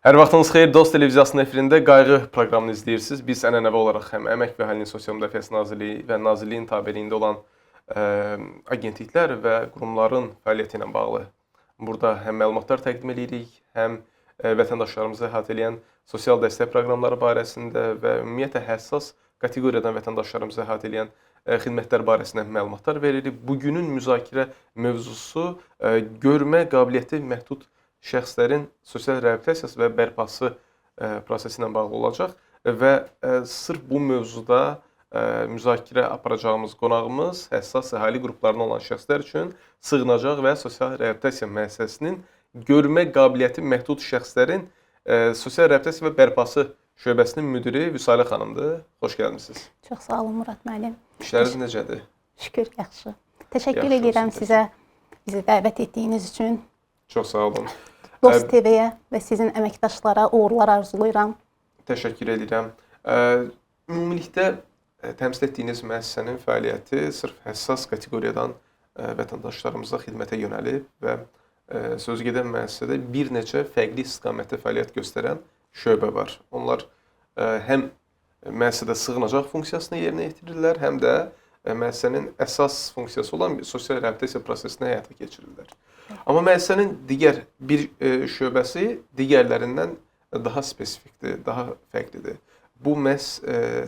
Hər vaxtınız xeyir, Dost televiziyasının efirində qayğı proqramını izləyirsiniz. Biz ənənəvi olaraq həm Əmək və Əhalinin Sosial Müdafiəsi Nazirliyi və Nazirliyin tabeliyində olan agentliklər və qurumların fəaliyyəti ilə bağlı burada həm məlumatlar təqdim edirik, həm vətəndaşlarımızı əhatə edən sosial dəstək proqramları barəsində və ümumiyyətlə həssas kateqoriyadan vətəndaşlarımızı əhatə edən xidmətlər barəsində məlumatlar veririk. Bugünün müzakirə mövzusu görmə qabiliyyəti məhdud şəxslərin sosial reabilitasiyası və bərpası prosesi ilə bağlı olacaq və sırf bu mövzuda müzakirə aparacağımız qonağımız həssas əhali qruplarına olan şəxslər üçün sığınacaq və sosial reabilitasiya müəssisəsinin görmə qabiliyyəti məhdud şəxslərin sosial reabilitasiya və bərpası şöbəsinin müdiri Vüsalə xanımdır. Xoş gəlmisiniz. Çox sağ olun Murad müəllim. İşləriniz necədir? Şükür, yaxşı. Təşəkkür edirəm sizə bizi dəvət etdiyiniz üçün. Çox sağ olun. Dost TV-yə və sizin əməkdaşlara uğurlar arzulayıram. Təşəkkür edirəm. Ümumilikdə təmsil etdiyiniz müəssisənin fəaliyyəti sırf həssas kateqoriyadan vətəndaşlarımıza xidmətə yönəlib və sözügedən müəssisədə bir neçə fərqli istiqamətdə fəaliyyət göstərən şöbə var. Onlar həm müəssisədə sığınacaq funksiyasını yerinə yetirirlər, həm də müəssisənin əsas funksiyası olan sosial reabilitasiya prosesini həyata keçirirlər. Amma müəssisənin digər bir şöbəsi digərlərindən daha spesifikdir, daha fərqlidir. Bu məhz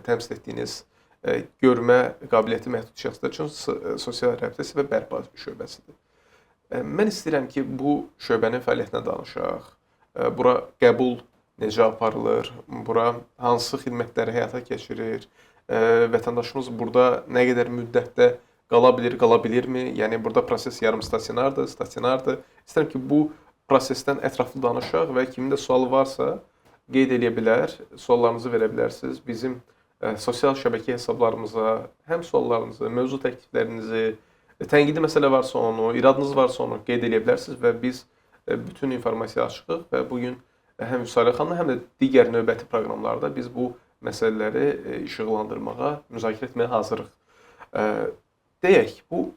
təmsil etdiyiniz görmə qabiliyyəti məhdud şəxslər üçün sosial reabilitasiya və bərpa şöbəsidir. Mən istəyirəm ki, bu şöbənin fəaliyyətinə danışaq. Bura qəbul necə aparılır, bura hansı xidmətləri həyata keçirir, vətəndaşımız burada nə qədər müddətdə qala bilirmi? Yəni burada proses yarım stasionardır, stasionardır. İstəyirəm ki, bu prosesdən ətraflı danışaq və kimin də sualı varsa qeyd edə bilər, suallarınızı verə bilərsiniz. Bizim sosial şəbəkə hesablarımıza həm suallarınızı, mövzu təkliflərinizi, tənqidi məsələ varsa onu, iradınız varsa onu qeyd edə bilərsiniz və biz bütün informasiya açığıq və bugün həm Vüsalə xanımla, həm də digər növbəti proqramlarda biz bu məsələləri işıqlandırmağa, müzakirə etməyə hazırıq. Deyək, bu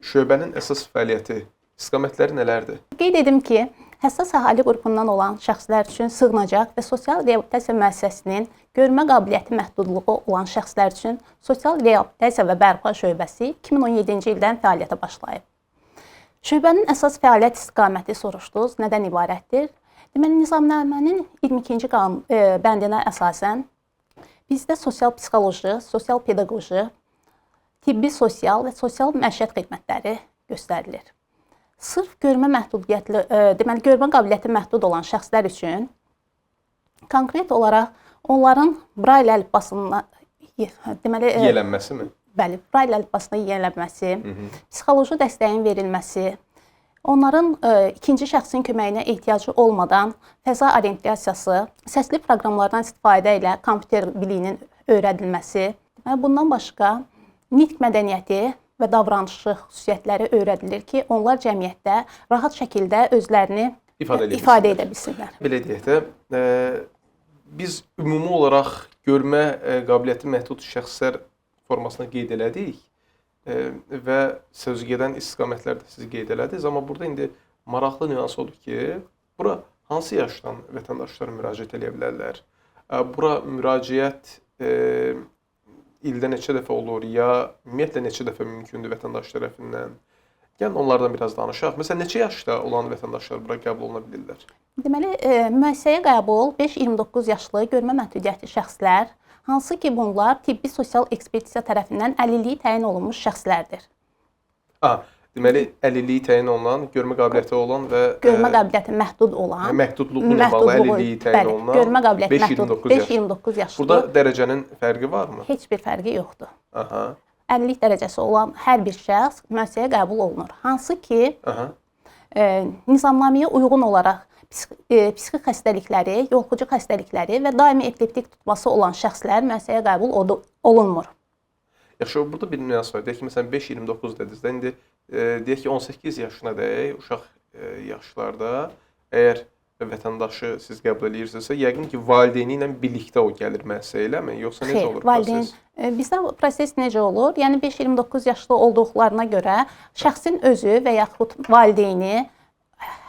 şöbənin əsas fəaliyyəti, istiqamətləri nələrdir? Qeyd edim ki, həssas əhali qrupundan olan şəxslər üçün sığınacaq və sosial reabilitasiya müəssisəsinin görmə qabiliyyəti məhdudluğu olan şəxslər üçün sosial reabilitasiya və bərpa şöbəsi 2017-ci ildən fəaliyyətə başlayıb. Şöbənin əsas fəaliyyət istiqaməti soruşdunuz, nədən ibarətdir? Deməli, Nizamnamənin 22-ci bəndinə əsasən bizdə sosial-psixoloji, sosial-pedaqoji, tibbi sosial və sosial məişət xidmətləri göstərilir. Sırf görmə qabiliyyəti məhdud olan şəxslər üçün konkret olaraq onların Braille əlifbasına yiyələnməsi mi? Bəli, Braille əlifbasına yiyələnməsi, psixoloji dəstəyin verilməsi, onların ikinci şəxsin köməyinə ehtiyacı olmadan fəza orientasiyası, səsli proqramlardan istifadə ilə kompüter biliyinin öyrədilməsi, bundan başqa nitq mədəniyyəti və davranışı xüsusiyyətləri öyrədilir ki, onlar cəmiyyətdə rahat şəkildə özlərini ifadə edə bilsinlər. Belə deyək də, biz ümumi olaraq görmə qabiliyyəti məhdud şəxslər formasına qeyd elədik və sözügedən istiqamətlərdə siz qeyd elədiniz, amma burada indi maraqlı nüans odur ki, bura hansı yaşdan vətəndaşlar müraciət edə bilərlər? Bura müraciət ildə neçə dəfə olur, ya ümumiyyətlə neçə dəfə mümkündür vətəndaş tərəfindən? Yəni, onlardan biraz danışaq. Məsələn, neçə yaşda olan vətəndaşlar bura qəbul oluna bilirlər? Deməli, müəssisəyə qəbul 5-29 yaşlı görmə məhdudiyyəti şəxslər, hansı ki, bunlar tibbi sosial ekspertiza tərəfindən əlilliyi təyin olunmuş şəxslərdir. Deməli, əlilliyi təyin olunan, görmə qabiliyyəti olan və görmə qabiliyyəti məhdud olan, məhdudluğuna bağlı əlilliyi təyin olunan, görmə qabiliyyəti məhdud 5-29 yaşlı. Burada dərəcənin fərqi varmı? Heç bir fərqi yoxdur. Əlillik dərəcəsi olan hər bir şəxs müəssisəyə qəbul olunur. Hansı ki, nizamnaməyə uyğun olaraq psixi xəstəlikləri, yoluxucu xəstəlikləri və daimi epileptik tutması olan şəxslər müəssisəyə qəbul olunmur. Yaxşı, burada bir nüans var. Deyək ki, məsələn, 5-29 dediniz də, indi deyək ki, 18 yaşına dəyək, uşaq yaşlarda, əgər vətəndaşı siz qəbul edirsinizsə, yəqin ki, valideyni ilə birlikdə o gəlir müəssisəyə eləmi? Yoxsa necə olur proses? Bizdə proses necə olur? Yəni 5-29 yaşlı olduqlarına görə şəxsin özü və yaxud valideyni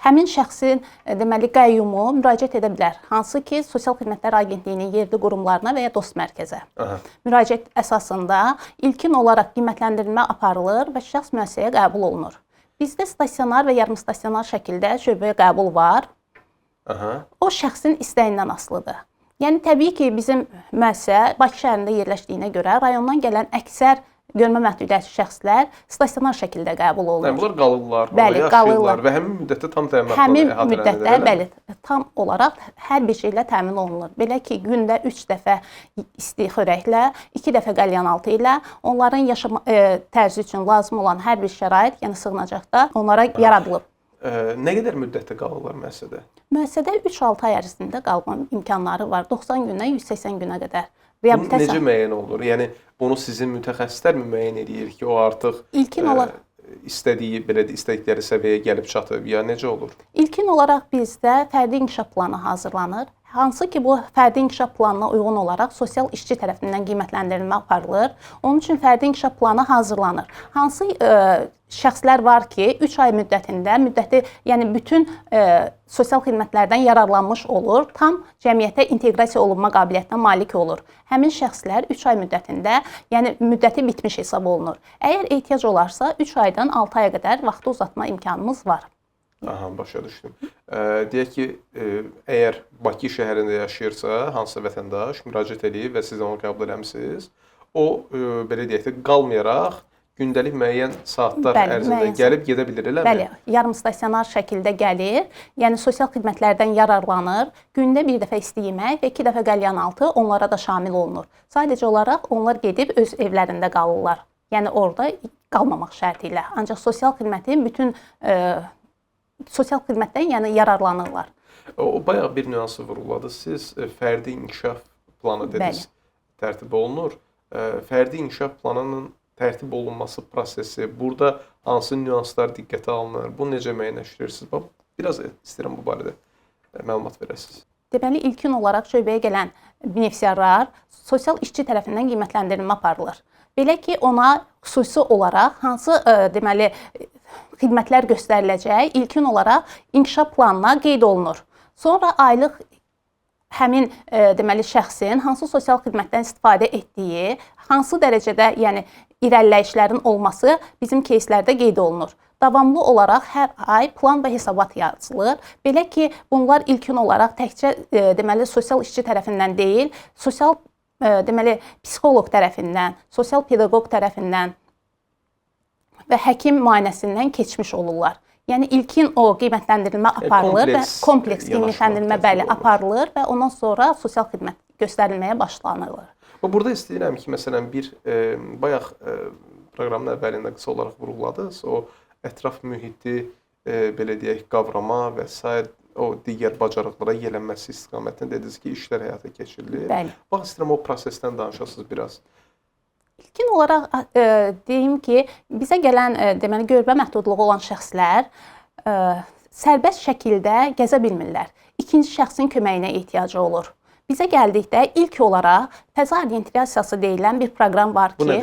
həmin şəxsin deməli qəyyumu müraciət edə bilər. Hansı ki, Sosial Xidmətlər Agentliyinin yerli qurumlarına və ya dost mərkəzə. Müraciət əsasında ilkin olaraq qiymətləndirilmə aparılır və şəxs müəssisəyə qəbul olunur. Bizdə stasionar və yarım stasionar şəkildə şöbəyə qəbul var. O şəxsin istəyindən asılıdır. Yəni təbii ki, bizim müəssisə Bakı şəhərində yerləşdiyinə görə rayondan gələn əksər görmə məhdudiyyətli şəxslər stasionar şəkildə qəbul olunur. Bunlar qalırlar, yaşayırlar və həmin müddətdə tam təminatla həmin müddətdə bəli, tam olaraq hər bir şeylə təmin olunur. Belə ki, gündə 3 dəfə isti xörəklə, 2 dəfə qəlyanaltı ilə onların yaşam tərzi üçün lazım olan hər bir şərait, yəni sığınacaqda onlara yaradılıb. Nə qədər müddətdə qalırlar müəssisədə? Müəssisədə 3-6 ay ərzində qalma imkanları var. 90 gündən 180 günə qədər. Bunu necə müəyyən olur? Yəni bunu sizin mütəxəssislər mi müəyyən edir ki, o artıq istədikləri səviyyəyə gəlib çatıb, ya necə olur? İlkin olaraq bizdə fərdi inkişaf planı hazırlanır. Hansı ki, bu fərdi inkişaf planına uyğun olaraq sosial işçi tərəfindən qiymətləndirilmə aparılır. Onun üçün fərdi inkişaf planı hazırlanır. Hansı şəxslər var ki, 3 ay müddəti, yəni bütün sosial xidmətlərdən yararlanmış olur, tam cəmiyyətə inteqrasiya olunma qabiliyyətinə malik olur. Həmin şəxslər 3 ay müddətində, yəni müddəti bitmiş hesab olunur. Əgər ehtiyac olarsa, 3 aydan 6 aya qədər vaxtı uzatma imkanımız var. Başa düşdüm. Deyək ki, əgər Bakı şəhərində yaşayırsa, hansısa vətəndaş müraciət edib və siz onu qəbul eləmisiniz, o, belə deyək də, qalmayaraq gündəlik müəyyən saatlar ərzində gəlib gedə bilir, eləmi? Bəli, yarım stasionar şəkildə gəlir, yəni sosial xidmətlərdən yararlanır, gündə bir dəfə isti yemək və 2 dəfə qəlyanaltı onlara da şamil olunur. Sadəcə olaraq onlar gedib öz evlərində qalırlar, yəni orada qalmamaq şərti ilə. Ancaq sosial xidmətin sosial xidmətdən yəni yararlanırlar. O bayaq bir nüansı vurğuladı. Siz fərdi inkişaf planı dediniz, tərtib olunur. Fərdi inkişaf planının tərtib olunması prosesi, burada hansı nüanslar diqqətə alınır? Bu necə müəyyənləşdirirsiniz? Biraz istəyirəm bu barədə məlumat verəsiniz. Deməli, ilkin olaraq şöbəyə gələn benefisiarlar sosial işçi tərəfindən qiymətləndirilmə aparılır. Belə ki, ona xüsusi olaraq hansı deməli xidmətlər göstəriləcək, ilkin olaraq inkişaf planına qeyd olunur. Sonra aylıq həmin deməli şəxsin hansı sosial xidmətdən istifadə etdiyi, hansı dərəcədə, yəni irəliləyişlərin olması bizim keyslərdə qeyd olunur. Davamlı olaraq hər ay plan və hesabat yazılır. Belə ki, bunlar ilkin olaraq təkcə deməli sosial işçi tərəfindən deyil, sosial deməli psixoloq tərəfindən, sosial pedaqoq tərəfindən və həkim müayinəsindən keçmiş olurlar. Yəni ilkin o qiymətləndirilmə aparılır və kompleks qiymətləndirilmə bəli aparılır və ondan sonra sosial xidmət göstərilməyə başlanılır. Burada istəyirəm ki, məsələn bayaq proqramın əvvəlində qısa olaraq vurğuladınız, o ətraf mühiti belə deyək qavrama və s. o digər bacarıqlara yiyələnməsi istiqamətində dediniz ki, işlər həyata keçirilir. Bəli. Bax istəyirəm o prosesdən danışasınız biraz. İlkin olaraq deyim ki, bizə gələn deməli görmə məhdudluğu olan şəxslər sərbəst şəkildə gəzə bilmirlər. İkinci şəxsin köməyinə ehtiyacı olur. Bizə gəldikdə ilk olaraq fəza orientasiyası deyilən bir proqram var ki,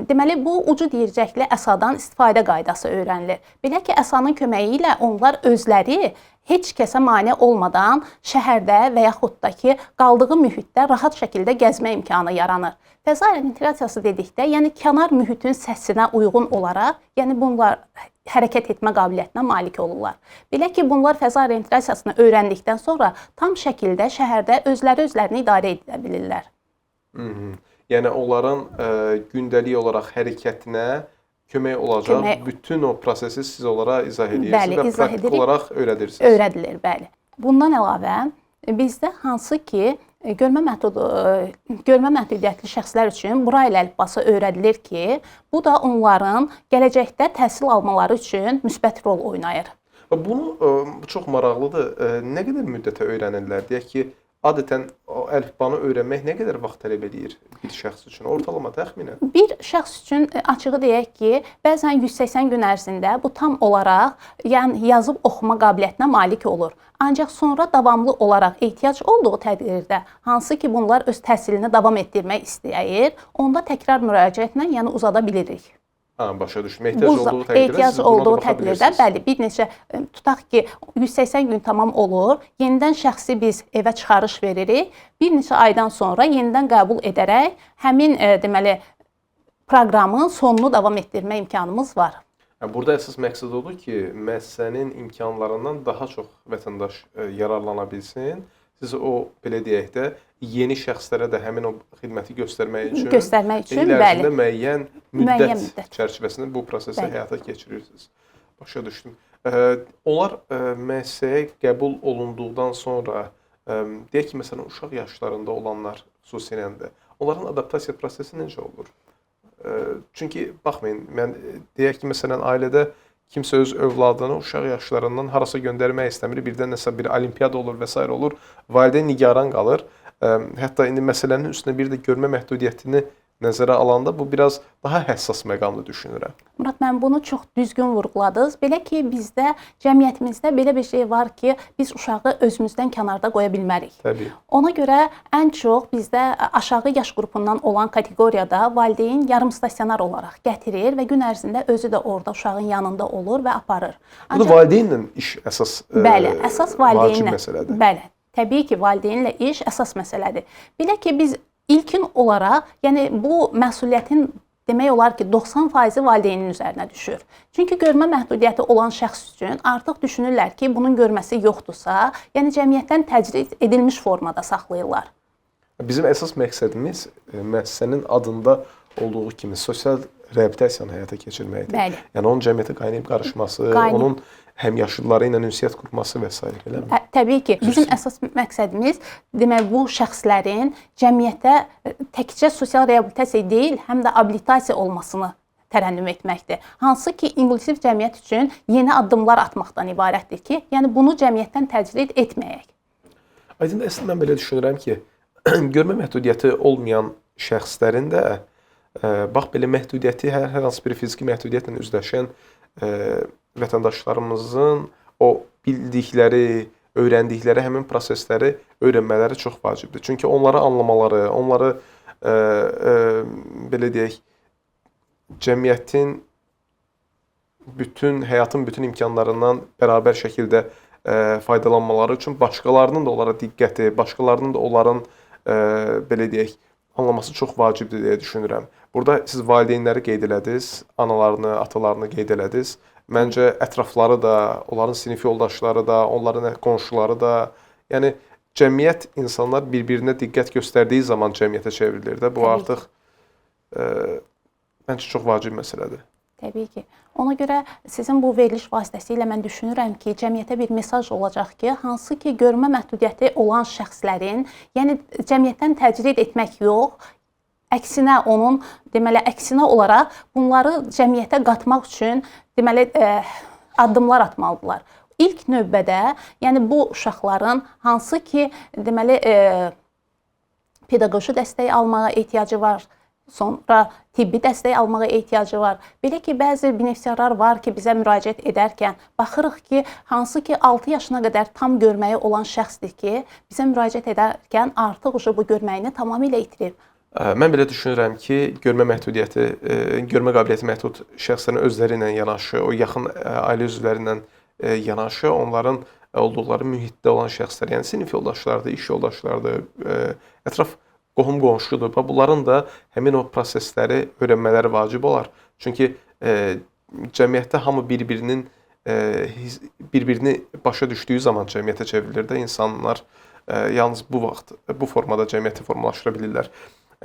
deməli bu ucu deyircəkli əsadan istifadə qaydası öyrənilir. Belə ki, əsanın köməyi ilə onlar özləri heç kəsə mane olmadan şəhərdə və yaxud da ki, qaldığı mühitdə rahat şəkildə gəzmə imkanı yaranır. Fəza orientasiyası dedikdə, yəni kənar mühitin səsinə uyğun olaraq, yəni bunlar hərəkət etmə qabiliyyətinə malik olurlar. Belə ki, bunlar fəza orientasiyasını öyrəndikdən sonra tam şəkildə şəhərdə özlərini idarə edə bilirlər. Yəni onların gündəlik olaraq hərəkətinə kömək olacaq bütün o prosesi siz onlara izah edirsiniz və praktik olaraq öyrədirsiniz. Öyrədilir, bəli. Bundan əlavə bizdə hansı ki, görmə məhdudiyyətli şəxslər üçün Braille əlifbası öyrədilir ki, bu da onların gələcəkdə təhsil almaları üçün müsbət rol oynayır. Bunu çox maraqlıdır. Nə qədər müddətə öyrənirlər? Deyək ki, adətən əlifbanı öyrənmək nə qədər vaxt tələb edir bir şəxs üçün? Ortalama təxminən? Bir şəxs üçün açığı deyək ki, bəzən 180 gün ərzində bu tam olaraq yəni yazıb oxuma qabiliyyətinə malik olur. Ancaq sonra davamlı olaraq ehtiyac olduğu təqdirdə, hansı ki bunlar öz təhsilini davam etdirmək istəyir, onda təkrar müraciətlə yəni uzada bilirik. Başa düşdüm. Ehtiyac olduğu təqdirdə ehtiyac siz buna da olduğu baxa təqdirdə, bilirsiniz. bəli, bir neçə tutaq ki, 180 gün tamam olur. Yenidən şəxsi biz evə çıxarış veririk. Bir neçə aydan sonra yenidən qəbul edərək həmin deməli proqramın sonunu davam etdirmə imkanımız var. Burada əsas məqsəd odur ki, müəssisənin imkanlarından daha çox vətəndaş yararlana bilsin. Siz o, belə deyək də, yeni şəxslərə də həmin o xidməti göstərmək üçün il ərzində müəyyən müddət çərçivəsində bu prosesi həyata keçirirsiniz. Başa düşdüm. Onlar müəssisəyə qəbul olunduqdan sonra, deyək ki, məsələn, uşaq yaşlarında olanlar xüsusilə də, onların adaptasiya prosesi necə olur? Çünki, baxmayın, mən deyək ki, məsələn, ailədə kimsə öz övladını uşaq yaşlarından harasa göndərmək istəmir, birdən nəsə bir olimpiyada olur və s. olur, valideyn nigaran qalır. Hətta indi məsələnin üstünə bir də görmə məhdudiyyətini nəzərə alanda bu biraz daha həssas məqamlı düşünürəm. Murad, mən bunu çox düzgün vurğuladınız. Belə ki, bizdə, cəmiyyətimizdə belə bir şey var ki, biz uşağı özümüzdən kənarda qoya bilmərik. Təbii. Ona görə ən çox bizdə aşağı yaş qrupundan olan kateqoriyada valideyn yarım stasionar olaraq gətirir və gün ərzində özü də orada uşağın yanında olur və aparır. Bu da valideynlə iş əsas bəli, əsas valideynlə məsələdir. Bəli, təbii ki, valideynlə iş əsas məsələdir. Belə ki, biz İlkin olaraq, yəni bu məsuliyyətin demək olar ki, 90% valideynin üzərinə düşür. Çünki görmə məhdudiyyəti olan şəxs üçün artıq düşünürlər ki, bunun görməsi yoxdursa, yəni cəmiyyətdən təcrid edilmiş formada saxlayırlar. Bizim əsas məqsədimiz müəssisənin adında olduğu kimi sosial reabilitasiyanı həyata keçirməkdir. Bəli. Yəni onun cəmiyyətə qaynayıb qarışması, onun həmyaşıdları ilə ünsiyyət qurması və s. eləmi? Təbii ki, bizim əsas məqsədimiz demək bu şəxslərin cəmiyyətə təkcə sosial reabilitasiya deyil, həm də abilitasiya olmasını tərənnüm etməkdir. Hansı ki, inklusiv cəmiyyət üçün yeni addımlar atmaqdan ibarətdir ki, yəni bunu cəmiyyətdən təcrid etməyək. Aydın, əslində mən belə düşünürəm ki, görmə məhdudiyyəti olmayan şəxslərin də bax belə məhdudiyyəti, hər hansı bir fiziki məhdudiyyətlə üzləşən vətəndaşlarımızın o bildikləri, öyrəndikləri həmin prosesləri öyrənmələri çox vacibdir. Çünki onları anlamaları, onları belə deyək, cəmiyyətin həyatın bütün imkanlarından bərabər şəkildə faydalanmaları üçün başqalarının da onlara diqqəti, başqalarının da onların belə deyək, anlaması çox vacibdir deyə düşünürəm. Burada siz valideynləri qeyd elədiniz, analarını, atalarını qeyd elədiniz. Məncə ətrafları da, onların sinif yoldaşları da, onların qonşuları da, yəni cəmiyyət, insanlar bir-birinə diqqət göstərdiyi zaman cəmiyyətə çevrilir də. Bu artıq məncə çox vacib məsələdir. Təbii ki. Ona görə sizin bu veriliş vasitəsilə mən düşünürəm ki, cəmiyyətə bir mesaj olacaq ki, hansı ki, görmə məhdudiyyəti olan şəxslərin, yəni cəmiyyətdən təcrid etmək yox, əksinə onun, deməli, əksinə olaraq bunları cəmiyyətə qatmaq üçün, deməli, addımlar atmalıdırlar. İlk növbədə, yəni bu uşaqların hansı ki, deməli, pedaqoji dəstək almağa ehtiyacı var, sonra tibbi dəstək almağa ehtiyacı var. Belə ki, bəzi benefisiarlar var ki, bizə müraciət edərkən baxırıq ki, hansı ki 6 yaşına qədər tam görməyi olan şəxsdir ki, bizə müraciət edərkən artıq bu görməyini tamamilə itirir. Mən belə düşünürəm ki, görmə məhdudiyyəti, görmə qabiliyyəti məhdud şəxslərin özləri ilə yanaşı, o yaxın ailə üzvləri ilə yanaşı, onların olduqları mühitdə olan şəxslər, yəni sinif yoldaşlarıdır, iş yoldaşlarıdır, ətraf qohum-qonşudur. Bunların da həmin o prosesləri öyrənmələri vacib olar. Çünki cəmiyyətdə hamı bir-birini başa düşdüyü zaman cəmiyyətə çevrilir də, insanlar yalnız bu vaxt, bu formada cəmiyyəti formalaşdıra bilirlər.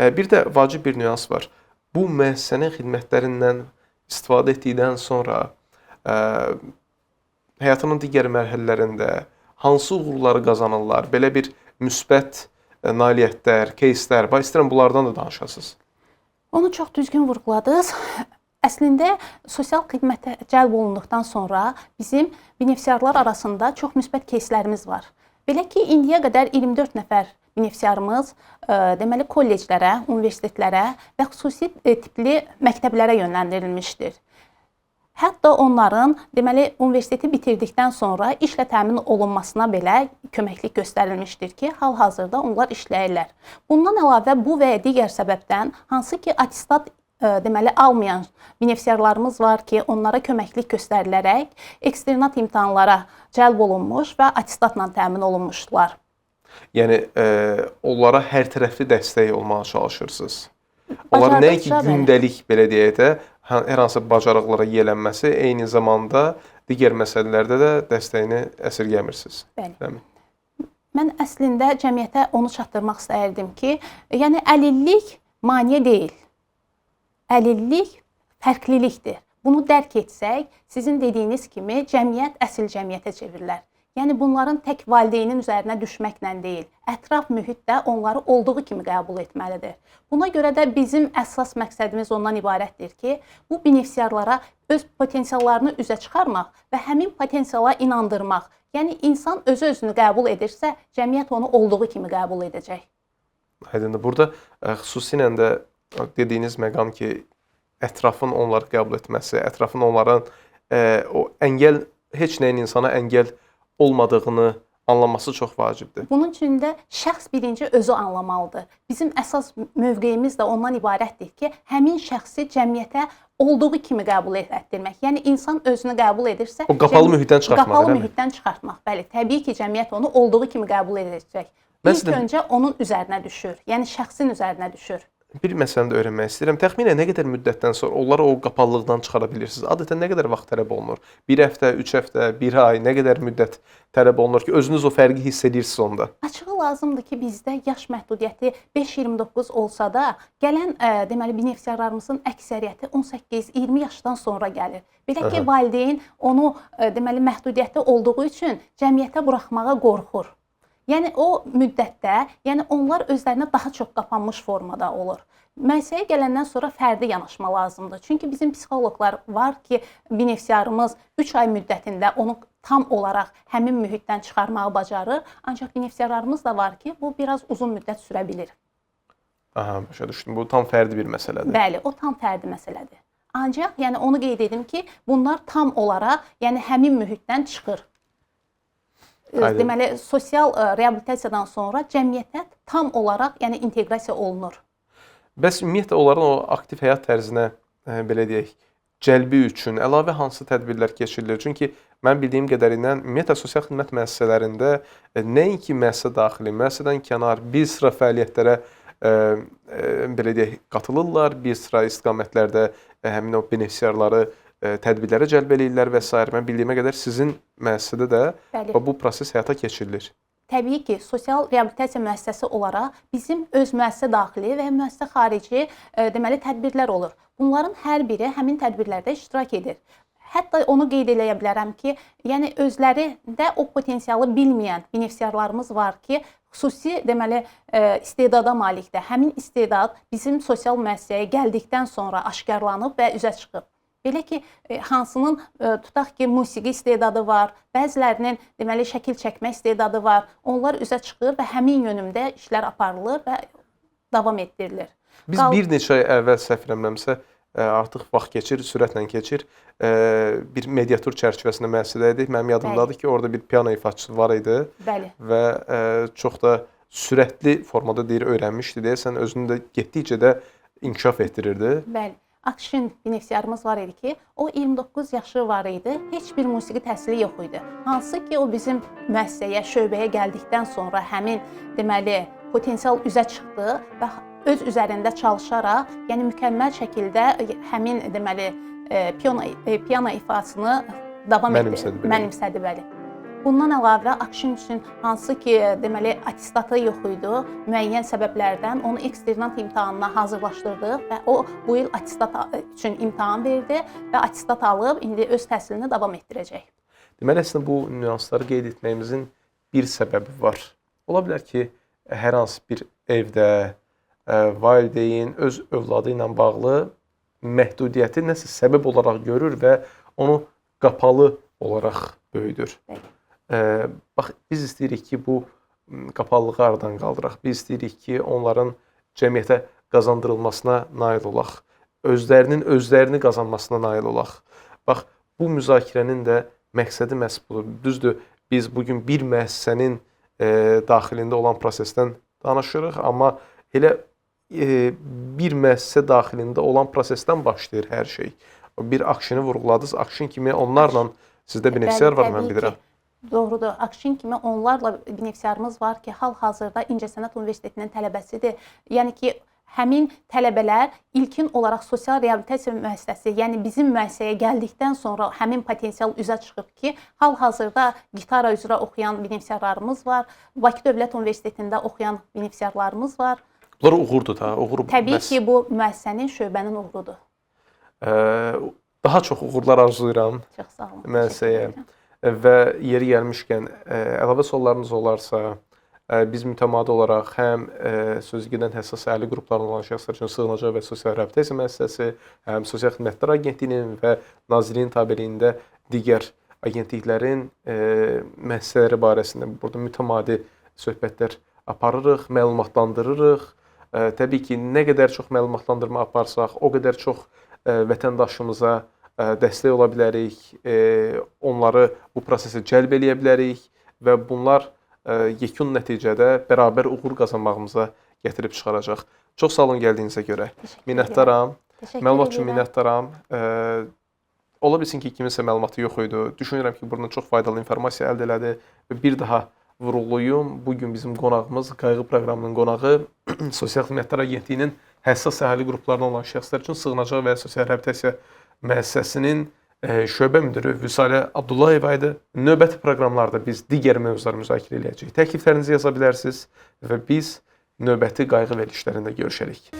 Bir də vacib bir nüans var. Bu müəssisənin xidmətlərindən istifadə etdikdən sonra həyatının digər mərhələlərində hansı uğurları qazanırlar? Belə bir müsbət nailiyyətlər, кейslər, istəyirəm bunlardan da danışasınız. Onu çox düzgün vurğuladınız. Əslində, sosial xidmətə cəlb olunduqdan sonra bizim benefisiarlar arasında çox müsbət keyslərimiz var. Belə ki, indiyə qədər 24 nəfər benefisiarımız deməli kolleclərə, universitetlərə və xüsusi tipli məktəblərə yönləndirilmişdir. Hətta onların deməli universiteti bitirdikdən sonra işlə təmin olunmasına belə köməklik göstərilmişdir ki, hal-hazırda onlar işləyirlər. Bundan əlavə bu və digər səbəbdən hansı ki attestat deməli almayan benefisiarlarımız var ki, onlara köməklik göstərilərək eksternat imtahanlara cəlb olunmuş və attestatla təmin olunmuşdular. Yəni onlara hər tərəfli dəstək olmağa çalışırsınız. Onların nəinki gündəlik belə deyək də hər hansı bacarıqlara yiyələnməsi, eyni zamanda digər məsələlərdə də dəstəyini əsirgəmirsiniz. Bəli. Mən əslində cəmiyyətə onu çatdırmaq istəyirdim ki, yəni əlillik maneə deyil. Əlillik fərqlilikdir. Bunu dərk etsək, sizin dediyiniz kimi cəmiyyət əsl cəmiyyətə çevrilər. Yəni bunların tək valideynin üzərinə düşməklə deyil, ətraf mühit də onları olduğu kimi qəbul etməlidir. Buna görə də bizim əsas məqsədimiz ondan ibarətdir ki, bu benefisiarlara öz potensiallarını üzə çıxarmaq və həmin potensiala inandırmaq. Yəni insan özü-özünü qəbul edirsə, cəmiyyət onu olduğu kimi qəbul edəcək. Aydındır. Burada xüsusilə də dediyiniz məqam ki, ətrafın onları qəbul etməsi, ətrafın onların o əngəl, heç nəyin insana əngəl olmadığını anlaması çox vacibdir. Bunun üçün də şəxs birinci özü anlamalıdır. Bizim əsas mövqeyimiz də ondan ibarətdir ki, həmin şəxsi cəmiyyətə olduğu kimi qəbul etdirmək. Yəni insan özünü qəbul edirsə, o qapalı mühitdən çıxartmaq, qapalı mühitdən çıxartmaq. Bəli, təbii ki, cəmiyyət onu olduğu kimi qəbul edəcək. İlk öncə onun üzərinə düşür. Yəni şəxsin üzərinə düşür. Bir məsələni də öyrənmək istəyirəm. Təxminən nə qədər müddətdən sonra onları o qapalıqdan çıxara bilirsiniz? Adətən nə qədər vaxt tələb olunur? 1 həftə, 3 həftə, 1 ay, nə qədər müddət tələb olunur ki, özünüz o fərqi hiss edirsiniz onda? Açığı lazımdır ki, bizdə yaş məhdudiyyəti 5-29 olsa da, gələn deməli benefisiarlarımızın əksəriyyəti 18-20 yaşdan sonra gəlir. Belə ki, valideyn onu deməli məhdudiyyəti olduğu üçün cəmiyyətə buraxmağa qorxur. Yəni o müddətdə, yəni onlar özlərinə daha çox qapanmış formada olur. Müəssisəyə gələndən sonra fərdi yanaşma lazımdır. Çünki bizim psixoloqlar var ki, benefisiarımız 3 ay müddətində onu tam olaraq həmin mühitdən çıxarmağı bacarır. Ancaq benefisiarlarımız da var ki, bu biraz uzun müddət sürə bilir. Aha, başa düşdüm. Bu tam fərdi bir məsələdir. Bəli, o tam fərdi məsələdir. Ancaq yəni onu qeyd edim ki, bunlar tam olaraq, yəni həmin mühitdən çıxır. Deməli, sosial reabilitasiyadan sonra cəmiyyətə tam olaraq yəni inteqrasiya olunur. Bəs ümumiyyətlə onların o aktiv həyat tərzinə belə deyək, cəlbi üçün əlavə hansı tədbirlər keçirilir? Çünki mən bildiyim qədərilə ümumiyyətlə sosial xidmət müəssisələrində nəinki müəssisə daxili, müəssisədən kənar bir sıra fəaliyyətlərə belə deyək, qatılırlar, bir sıra istiqamətlərdə həmin o benefisiarları tədbirlərə cəlb eləyirlər və s. Mən bildiyimə qədər sizin müəssisədə də bu proses həyata keçirilir. Təbii ki, sosial reabilitasiya müəssisəsi olaraq bizim öz müəssisə daxili və müəssisə xarici deməli tədbirlər olur. Bunların hər biri həmin tədbirlərdə iştirak edir. Hətta onu qeyd eləyə bilərəm ki, yəni özlərində o potensialı bilməyən benefisiarlarımız var ki, xüsusi deməli istedada malikdir. Həmin istedad bizim sosial müəssisəyə gəldikdən sonra aşkarlanıb və üzə çıxıb. Belə ki, hansının tutaq ki, musiqi istedadı var, bəzilərinin deməli şəkil çəkmə istedadı var. Onlar üzə çıxır və həmin yönümdə işlər aparılır və davam etdirilir. Biz bir neçə ay əvvəl səhv eləmirəmsə, artıq vaxt keçir, sürətlə keçir. Bir mediatur çərçivəsində müəssisədə idik. Mənim yadımdadır ki, orada bir piano ifaçısı var idi. Bəli. Və çox da sürətli formada deyir, öyrənmişdi deyəsən, özünü də getdikcə də inkişaf etdirirdi. Bəli. Akşin benefisiarımız var idi ki, o 29 yaşı var idi, heç bir musiqi təhsili yox idi. Hansı ki, o bizim müəssisəyə, şöbəyə gəldikdən sonra həmin deməli potensial üzə çıxdı və öz üzərində çalışaraq, yəni mükəmməl şəkildə həmin deməli piano ifasını davam etdirdi, mənimsədi bəli. Bundan əlavə Akşin üçün hansı ki, deməli attestatı yox idi, müəyyən səbəblərdən onu eksternat imtahanına hazırlaşdırdıq və o bu il attestat üçün imtahan verdi və attestat alıb indi öz təhsilini davam etdirəcək. Deməli əslində bu nüansları qeyd etməyimizin bir səbəbi var. Ola bilər ki, hər hansı bir evdə valideyn öz övladı ilə bağlı məhdudiyyəti nəsə səbəb olaraq görür və onu qapalı olaraq böyüdür. Bax, biz istəyirik ki, bu qapalılığı aradan qaldıraq. Biz istəyirik ki, onların cəmiyyətə qazandırılmasına nail olaq. Özlərini qazanmasına nail olaq. Bax, bu müzakirənin də məqsədi məhz budur. Düzdür, biz bugün bir müəssisənin daxilində olan prosesdən danışırıq, amma elə bir müəssisə daxilində olan prosesdən başlayır hər şey. Bir Akşini vurğuladınız. Akşin kimi onlarla sizdə benefisiar var, mən bilirəm. Doğrudur. Akşin kimi onlarla benefisiarımız var ki, hal-hazırda İncəsənət Universitetinin tələbəsidir. Yəni ki, həmin tələbələr ilkin olaraq sosial reabilitasiya müəssisəsi, yəni bizim müəssisəyə gəldikdən sonra həmin potensial üzə çıxıb ki, hal-hazırda gitara üzrə oxuyan benefisiarlarımız var, Bakı Dövlət Universitetində oxuyan benefisiarlarımız var. Bunlar uğurdur da, uğur. Təbii ki, bu müəssisənin, şöbənin uğurudur. Daha çox uğurlar arzulayıram müəssisəyə və yeri gəlmişkən əlavə suallarınız olarsa, biz mütəmadi olaraq həm sözügedən həssas əhali qruplarına olan şəxslər üçün sığınacaq və sosial reabilitasiya müəssisəsi, həm Sosial Xidmətlər Agentliyinin və Nazirliyin tabeliyində digər agentliklərin müəssisələri barəsində burada mütəmadi söhbətlər aparırıq, məlumatlandırırıq. Təbii ki, nə qədər çox məlumatlandırma aparsaq, o qədər çox vətəndaşımıza dəstək ola bilərik, onları bu prosesə cəlb eləyə bilərik və bunlar yekun nəticədə bərabər uğur qazanmağımıza gətirib çıxaracaq. Çox sağ olun gəldiyinizə görə. Minnətdaram. Məlumat üçün minnətdaram. Ola bilsin ki, kiminsə məlumatı yox idi. Düşünürəm ki, buradan çox faydalı informasiya əldə elədi və bir daha vurğulayım. Bugün bizim qonağımız, Qayğı proqramının qonağı Sosial Xidmətlər Agentliyinin həssas əhali qruplarına olan şəxslər üçün sığınacaq və sosial reabilitasiya müəssisəsinin şöbə müdiri Vüsalə Abdullayeva idi. Növbəti proqramlarda biz digər mövzuları müzakirə edəcəyik. Təkliflərinizi yaza bilərsiniz və biz növbəti qayğı verilişlərində görüşərik.